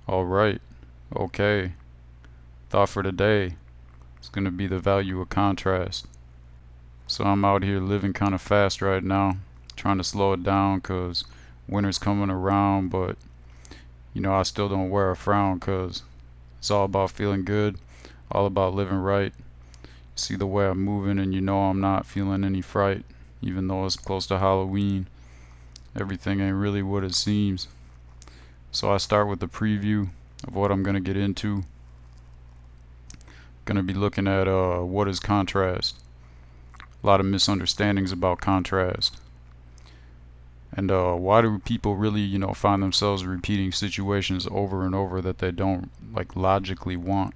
Alright, okay. Thought for today is going to be the value of contrast. So I'm out here living kind of fast right now, trying to slow it down because winter's coming around, but I still don't wear a frown because it's all about feeling good, all about living right. See the way I'm moving, and I'm not feeling any fright, even though it's close to Halloween. Everything ain't really what it seems. So I start with the preview of what I'm going to get into. Going to be looking at what is contrast. A lot of misunderstandings about contrast. And why do people really, find themselves repeating situations over and over that they don't logically want?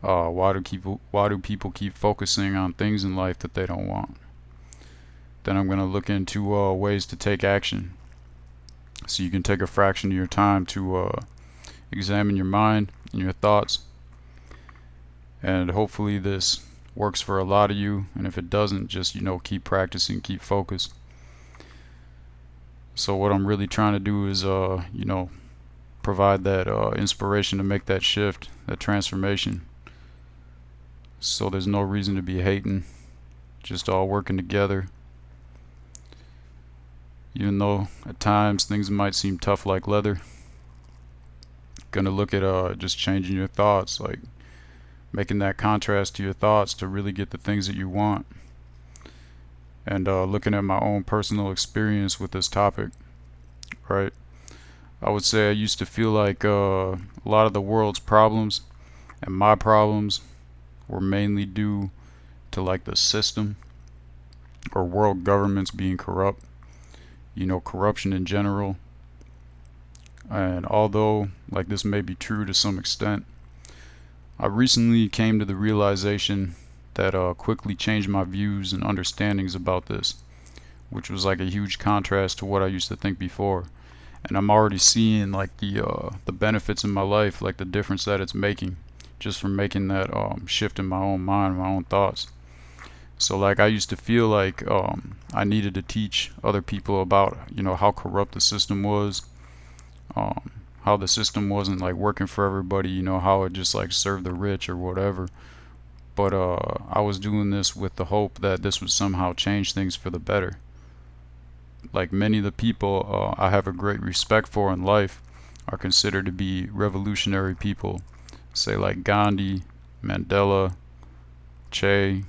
Why do people keep focusing on things in life that they don't want? Then I'm going to look into ways to take action. So you can take a fraction of your time to examine your mind and your thoughts. And hopefully this works for a lot of you. And if it doesn't, just, keep practicing, keep focused. So what I'm really trying to do is, provide that inspiration to make that shift, that transformation. So there's no reason to be hating, just all working together. Even though at times things might seem tough like leather. Gonna look at just changing your thoughts, like making that contrast to your thoughts to really get the things that you want. And looking at my own personal experience with this topic, right? I would say I used to feel like a lot of the world's problems and my problems were mainly due to the system or world governments being corrupt, corruption in general. And although this may be true to some extent, I recently came to the realization that quickly changed my views and understandings about this, which was a huge contrast to what I used to think before. And I'm already seeing the benefits in my life, the difference that it's making just from making that shift in my own mind, my own thoughts. So I used to feel I needed to teach other people about how corrupt the system was, how the system wasn't working for everybody, how it just served the rich or whatever. But I was doing this with the hope that this would somehow change things for the better. Many of the people I have a great respect for in life are considered to be revolutionary people, say Gandhi, Mandela, Che,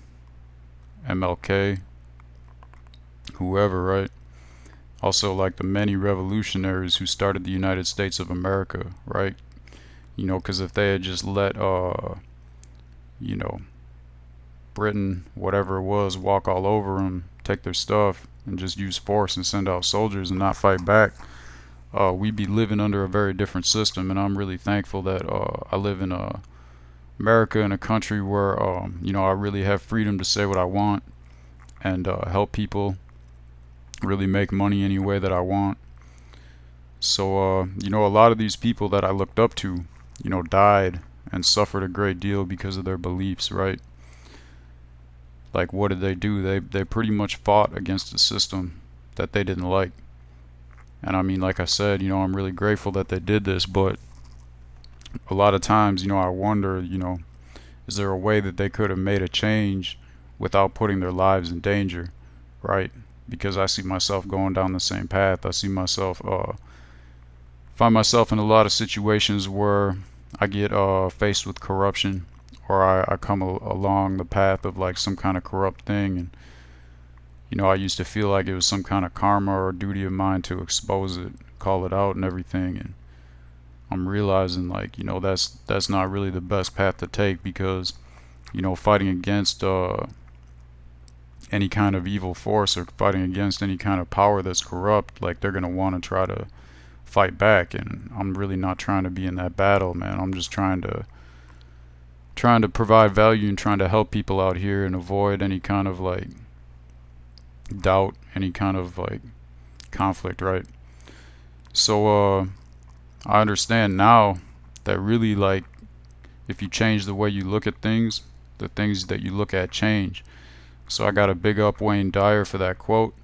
MLK, whoever, right? Also the many revolutionaries who started the United States of America, right? Because if they had just let Britain, whatever it was, walk all over them, take their stuff, and just use force and send out soldiers and not fight back, we'd be living under a very different system. And I'm really thankful that I live in America, in a country where I really have freedom to say what I want and help people, really make money any way that I want. So a lot of these people that I looked up to, died and suffered a great deal because of their beliefs, right? What did they do? They pretty much fought against a system that they didn't like. And I mean, like I said, I'm really grateful that they did this, but a lot of times, I wonder, is there a way that they could have made a change without putting their lives in danger, right? Because I see myself going down the same path. I see myself, find myself in a lot of situations where I get faced with corruption, or I come along the path of some kind of corrupt thing, and I used to feel like it was some kind of karma or duty of mine to expose it, call it out and everything. And I'm realizing that's not really the best path to take, because fighting against any kind of evil force, or fighting against any kind of power that's corrupt, they're gonna want to try to fight back. And I'm really not trying to be in that battle, man. I'm just trying to provide value and trying to help people out here and avoid any kind of doubt, any kind of conflict, right? So I understand now that really if you change the way you look at things, the things that you look at change. So I got to big up Wayne Dyer for that quote,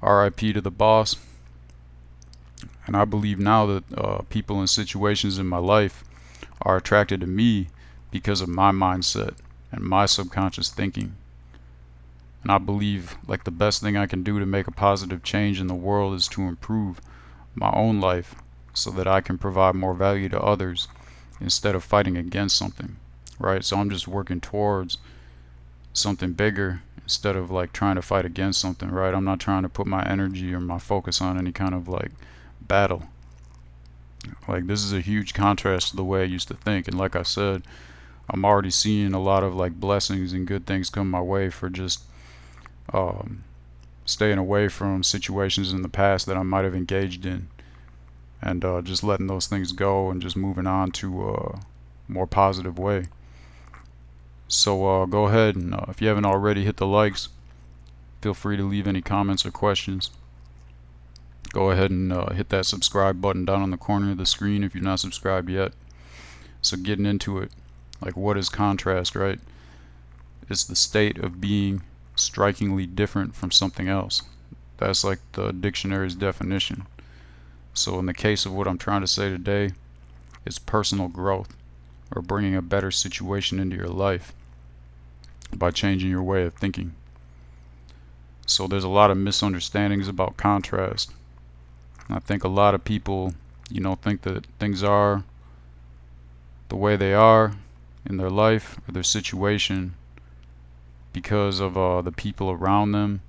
RIP to the boss. And I believe now that people and situations in my life are attracted to me because of my mindset and my subconscious thinking. And I believe like the best thing I can do to make a positive change in the world is to improve my own life so that I can provide more value to others instead of fighting against something, right? So I'm just working towards something bigger instead of like trying to fight against something, right? I'm not trying to put my energy or my focus on any kind of like battle. Like this is a huge contrast to the way I used to think. And like I said, I'm already seeing a lot of like blessings and good things come my way for just staying away from situations in the past that I might have engaged in, and just letting those things go and just moving on to a more positive way. So go ahead and if you haven't already, hit the likes. Feel free to leave any comments or questions. Go ahead and hit that subscribe button down on the corner of the screen if you're not subscribed yet. So getting into it, like what is contrast, right? It's the state of being strikingly different from something else. That's like the dictionary's definition. So in the case of what I'm trying to say today, it's personal growth, or bringing a better situation into your life by changing your way of thinking. So there's a lot of misunderstandings about contrast. I think a lot of people, think that things are the way they are in their life or their situation because of the people around them,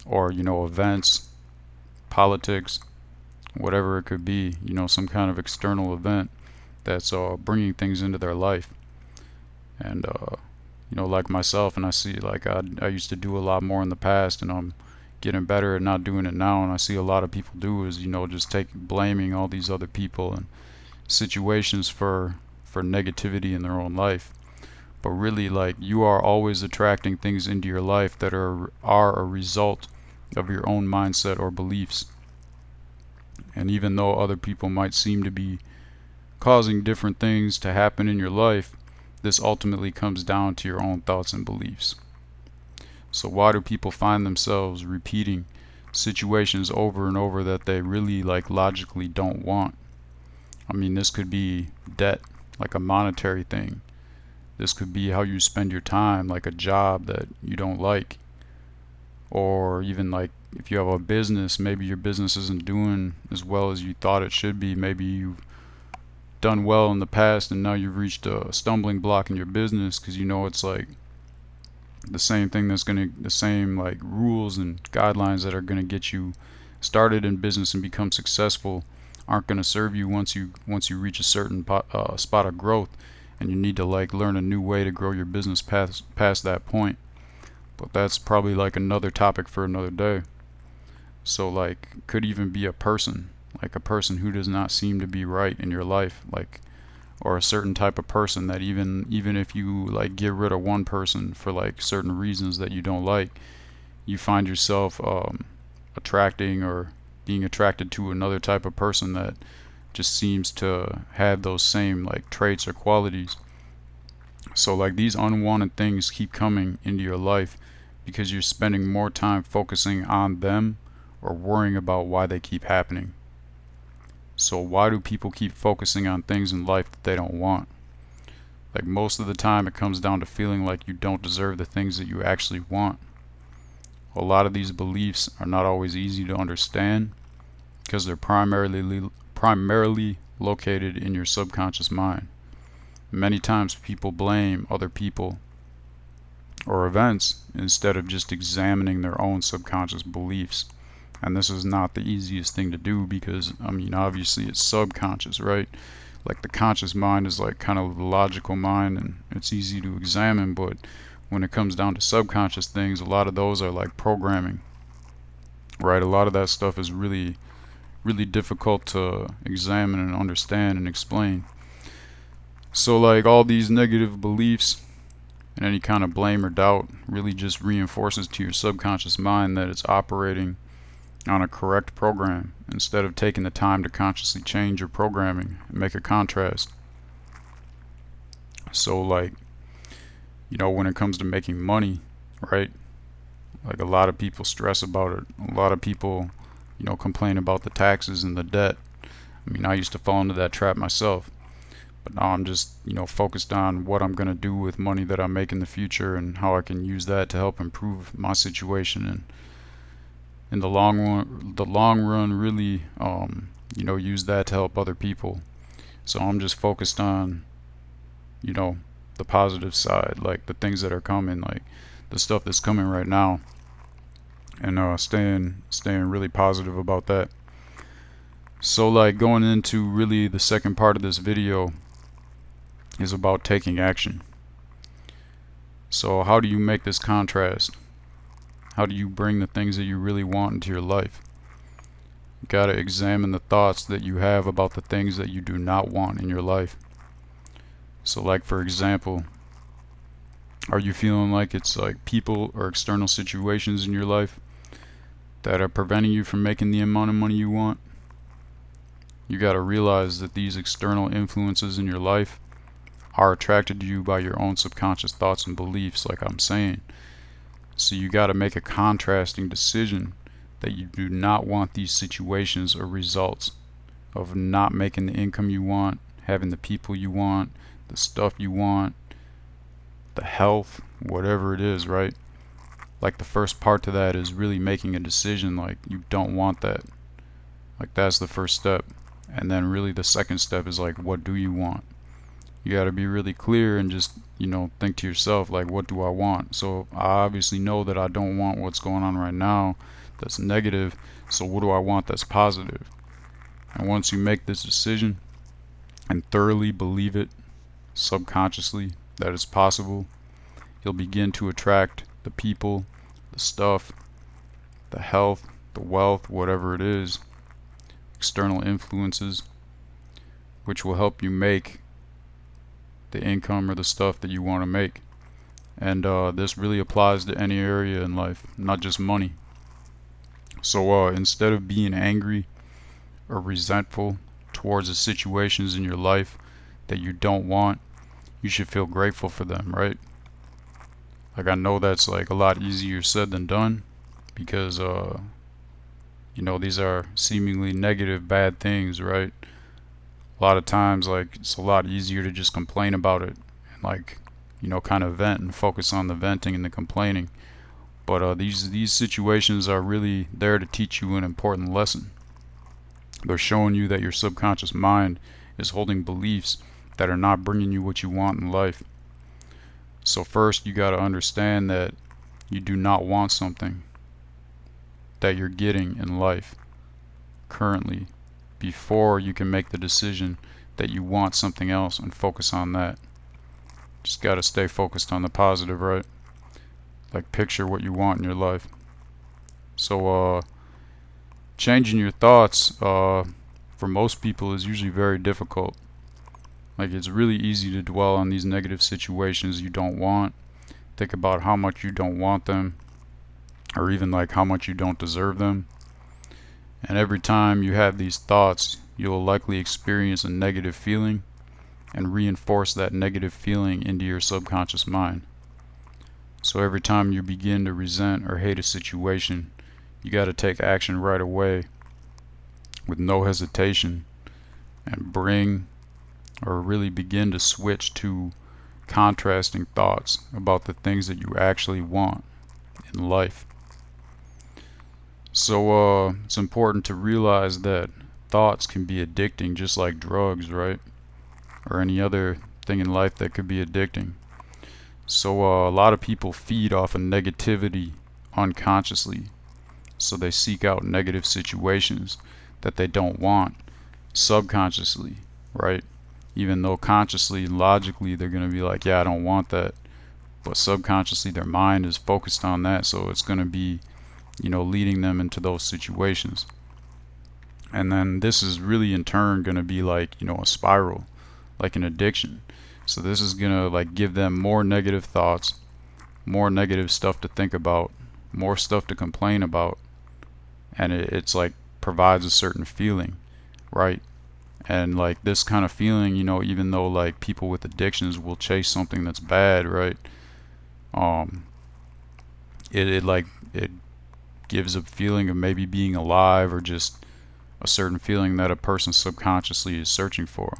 or events, politics, whatever it could be, some kind of external event that's bringing things into their life. And like myself, and I see like I used to do a lot more in the past, and I'm getting better at not doing it now. And I see a lot of people do is just blaming all these other people and situations for negativity in their own life. But really, like, you are always attracting things into your life that are a result of your own mindset or beliefs. And even though other people might seem to be causing different things to happen in your life, this ultimately comes down to your own thoughts and beliefs. So why do people find themselves repeating situations over and over that they really like logically don't want? I mean, this could be debt, like a monetary thing. This could be how you spend your time, like a job that you don't like. Or even like if you have a business, maybe your business isn't doing as well as you thought it should be. Maybe you've done well in the past and now you've reached a stumbling block in your business because it's like the same like rules and guidelines that are gonna get you started in business and become successful aren't gonna serve you once you reach a certain spot of growth, and you need to like learn a new way to grow your business past that point. But that's probably like another topic for another day. So like could even be a person, like a person who does not seem to be right in your life, like, or a certain type of person that even if you like get rid of one person for like certain reasons that you don't like, you find yourself attracting or being attracted to another type of person that just seems to have those same like traits or qualities. So like these unwanted things keep coming into your life because you're spending more time focusing on them or worrying about why they keep happening. So why do people keep focusing on things in life that they don't want? Like most of the time it comes down to feeling like you don't deserve the things that you actually want. A lot of these beliefs are not always easy to understand because they're primarily located in your subconscious mind. Many times people blame other people or events instead of just examining their own subconscious beliefs. And this is not the easiest thing to do because, I mean, obviously it's subconscious, right? Like the conscious mind is like kind of the logical mind and it's easy to examine, but when it comes down to subconscious things, a lot of those are like programming, right? A lot of that stuff is really, really difficult to examine and understand and explain. So like all these negative beliefs and any kind of blame or doubt really just reinforces to your subconscious mind that it's operating on a correct program instead of taking the time to consciously change your programming and make a contrast. So like, when it comes to making money, right? Like a lot of people stress about it. A lot of people complain about the taxes and the debt. I mean, I used to fall into that trap myself, but now I'm just, focused on what I'm going to do with money that I make in the future and how I can use that to help improve my situation, and in the long run really, use that to help other people. So I'm just focused on, the positive side, like the things that are coming, like the stuff that's coming right now, and staying really positive about that. So like going into really the second part of this video is about taking action. So how do you make this contrast? How do you bring the things that you really want into your life? You gotta examine the thoughts that you have about the things that you do not want in your life. So like, for example, are you feeling like it's like people or external situations in your life that are preventing you from making the amount of money you want? You gotta realize that these external influences in your life are attracted to you by your own subconscious thoughts and beliefs, like I'm saying. So you gotta make a contrasting decision that you do not want these situations or results of not making the income you want, having the people you want, the stuff you want, the health, whatever it is, right? Like the first part to that is really making a decision like you don't want that. Like that's the first step. And then really the second step is like, what do you want? You got to be really clear and just, think to yourself, like, what do I want? So I obviously know that I don't want what's going on right now that's negative. So what do I want that's positive? And once you make this decision and thoroughly believe it subconsciously that it's possible, you'll begin to attract the people, the stuff, the health, the wealth, whatever it is, external influences, which will help you make the income or the stuff that you want to make. And this really applies to any area in life, not just money. So instead of being angry or resentful towards the situations in your life that you don't want, you should feel grateful for them, right? Like, I know that's like a lot easier said than done, because these are seemingly negative, bad things, right? A lot of times, like, it's a lot easier to just complain about it and, like, kind of vent and focus on the venting and the complaining. But these situations are really there to teach you an important lesson. They're showing you that your subconscious mind is holding beliefs that are not bringing you what you want in life. So first, you got to understand that you do not want something that you're getting in life currently, before you can make the decision that you want something else and focus on that. Just got to stay focused on the positive, right? Like, picture what you want in your life. So changing your thoughts for most people is usually very difficult. Like, it's really easy to dwell on these negative situations you don't want, think about how much you don't want them, or even like how much you don't deserve them. And every time you have these thoughts, you'll likely experience a negative feeling and reinforce that negative feeling into your subconscious mind. So every time you begin to resent or hate a situation, you got to take action right away with no hesitation, and bring or really begin to switch to contrasting thoughts about the things that you actually want in life. So it's important to realize that thoughts can be addicting, just like drugs, right? Or any other thing in life that could be addicting. So a lot of people feed off of negativity unconsciously. So they seek out negative situations that they don't want subconsciously, right? Even though consciously and logically they're going to be like, yeah, I don't want that. But subconsciously their mind is focused on that, so it's going to be leading them into those situations. And then this is really in turn going to be like, a spiral, like an addiction. So this is going to like give them more negative thoughts, more negative stuff to think about, more stuff to complain about. And it's like provides a certain feeling, right? And like this kind of feeling, even though like people with addictions will chase something that's bad, right? It gives a feeling of maybe being alive, or just a certain feeling that a person subconsciously is searching for.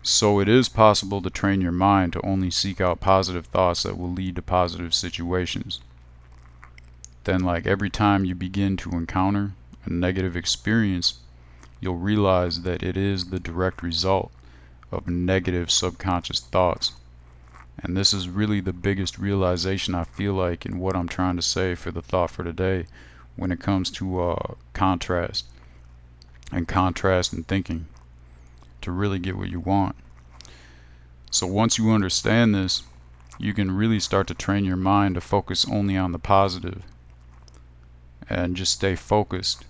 So it is possible to train your mind to only seek out positive thoughts that will lead to positive situations. Then, like, every time you begin to encounter a negative experience, you'll realize that it is the direct result of negative subconscious thoughts. And this is really the biggest realization I feel like in what I'm trying to say for the thought for today when it comes to contrast in thinking to really get what you want. So once you understand this, you can really start to train your mind to focus only on the positive and just stay focused,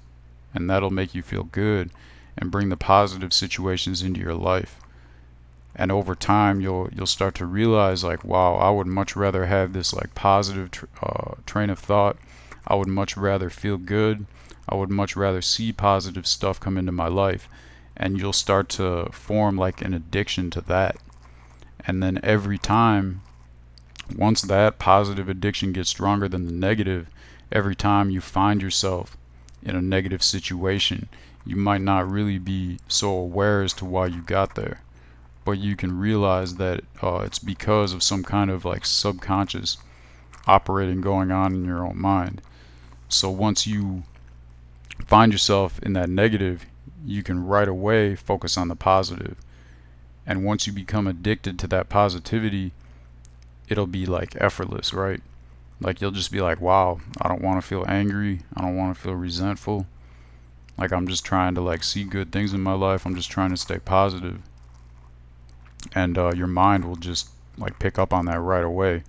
and that'll make you feel good and bring the positive situations into your life. And over time you'll start to realize, like, wow, I would much rather have this like positive train of thought. I would much rather feel good. I would much rather see positive stuff come into my life. And you'll start to form like an addiction to that. And then every time, once that positive addiction gets stronger than the negative, every time you find yourself in a negative situation, you might not really be so aware as to why you got there, but you can realize that it's because of some kind of like subconscious operating going on in your own mind. So once you find yourself in that negative, you can right away focus on the positive. And once you become addicted to that positivity, it'll be like effortless, right? Like you'll just be like, wow, I don't want to feel angry. I don't want to feel resentful. Like I'm just trying to like see good things in my life. I'm just trying to stay positive. And your mind will just like pick up on that right away.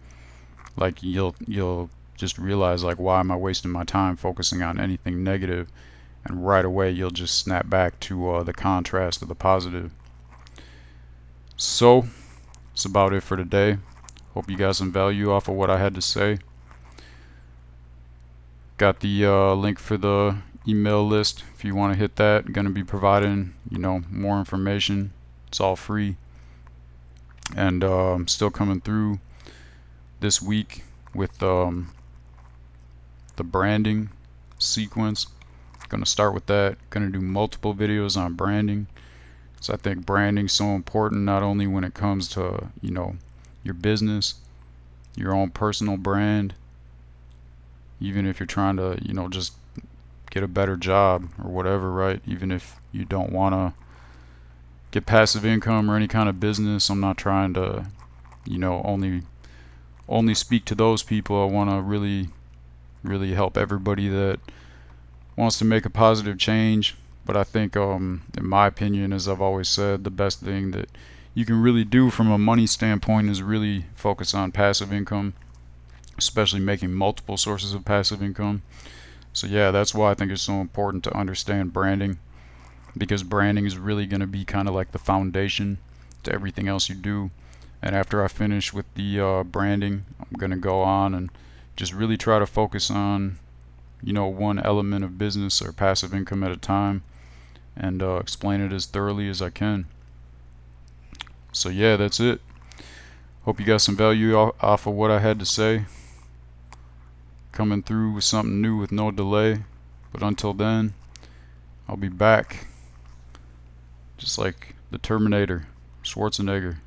Like you'll just realize, like, why am I wasting my time focusing on anything negative? And right away you'll just snap back to the contrast of the positive. So that's about it for today. Hope you got some value off of what I had to say. Got the link for the email list if you want to hit that. Going to be providing, more information. It's all free. And I'm still coming through this week with the branding sequence. Going to start with that. Going to do multiple videos on branding. So I think branding's so important, not only when it comes to, your business, your own personal brand, even if you're trying to, just get a better job or whatever, right? Even if you don't want to get passive income or any kind of business, I'm not trying to, only speak to those people. I want to really, really help everybody that wants to make a positive change. But I think, in my opinion, as I've always said, the best thing that you can really do from a money standpoint is really focus on passive income, especially making multiple sources of passive income. So yeah, that's why I think it's so important to understand branding, because branding is really going to be kind of like the foundation to everything else you do. And after I finish with the branding, I'm going to go on and just really try to focus on, one element of business or passive income at a time, and explain it as thoroughly as I can. So yeah, that's it. Hope you got some value off of what I had to say. Coming through with something new with no delay. But until then, I'll be back. Just like the Terminator, Schwarzenegger.